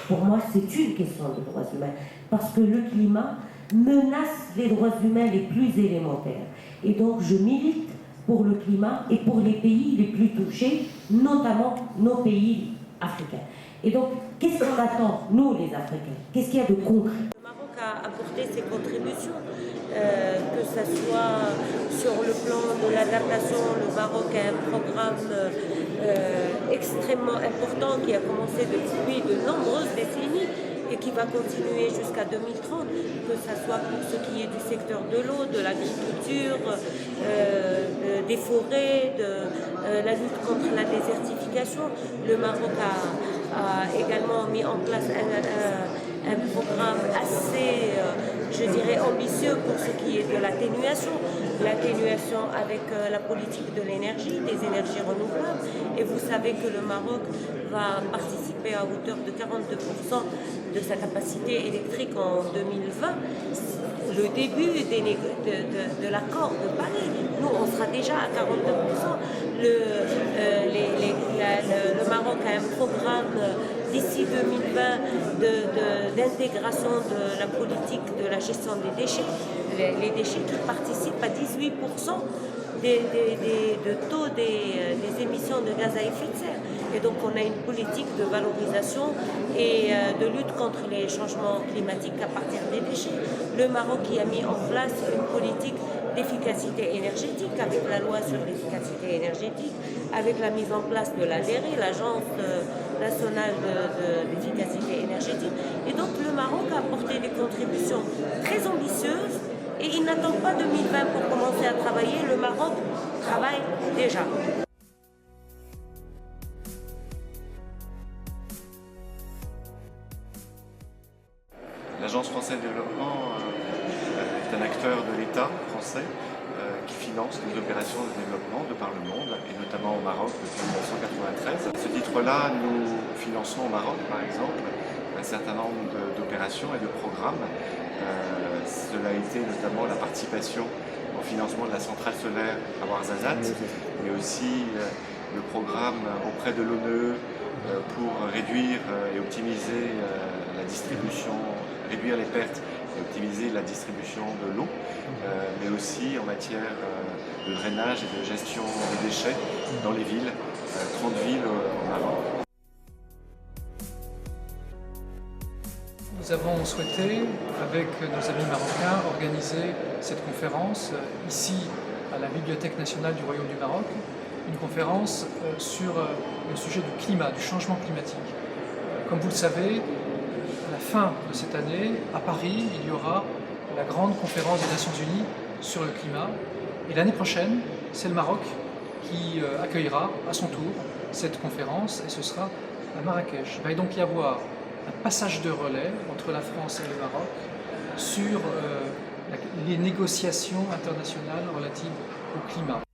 Pour moi, c'est une question de droits humains, parce que le climat menace les droits humains les plus élémentaires. Et donc, je milite pour le climat et pour les pays les plus touchés, notamment nos pays africains. Et donc, qu'est-ce qu'on attend, nous les Africains? Qu'est-ce qu'il y a de concret? Le Maroc a apporté ses contributions, que ce soit sur le plan de l'adaptation. Le Maroc a un programme extrêmement important qui a commencé depuis de nombreuses décennies et qui va continuer jusqu'à 2030, que ce soit pour ce qui est du secteur de l'eau, de l'agriculture, des forêts, de la lutte contre la désertification. Le Maroc a également mis en place un programme assez, je dirais, ambitieux pour ce qui est de l'atténuation. L'atténuation avec la politique de l'énergie, des énergies renouvelables. Et vous savez que le Maroc va participer à hauteur de 42% de sa capacité électrique en 2020. Le début de l'accord de Paris. Nous, on sera déjà à 42%. Le Maroc a un programme d'ici 2020 d'intégration de la politique de la gestion des déchets. Les déchets qui participent à 18% de taux des émissions de gaz à effet de serre. Et donc on a une politique de valorisation et de lutte contre les changements climatiques à partir des déchets. Le Maroc qui a mis en place une politique d'efficacité énergétique avec la loi sur l'efficacité énergétique, avec la mise en place de l'ADERE, l'Agence nationale d'efficacité énergétique. Et donc le Maroc a apporté des contributions très ambitieuses et il n'attend pas 2020 pour commencer à travailler. Le Maroc travaille déjà. L'Agence française de développement est un acteur de l'État français qui finance les opérations de développement de par le monde, et notamment au Maroc depuis 1993. À ce titre-là, nous finançons au Maroc, par exemple, un certain nombre d'opérations et de programmes. Cela a été notamment la participation au financement de la centrale solaire à Ouarzazate, mais aussi le programme auprès de l'ONE pour réduire et optimiser la distribution, réduire les pertes et optimiser la distribution de l'eau, mais aussi en matière de drainage et de gestion des déchets dans les villes, 30 villes au Maroc. Nous avons souhaité, avec nos amis marocains, organiser cette conférence ici à la Bibliothèque nationale du Royaume du Maroc, une conférence sur le sujet du climat, du changement climatique. Comme vous le savez, à la fin de cette année, à Paris, il y aura la grande conférence des Nations Unies sur le climat. Et l'année prochaine, c'est le Maroc qui accueillera à son tour cette conférence, et ce sera à Marrakech. Il va donc y avoir un passage de relais entre la France et le Maroc sur les négociations internationales relatives au climat.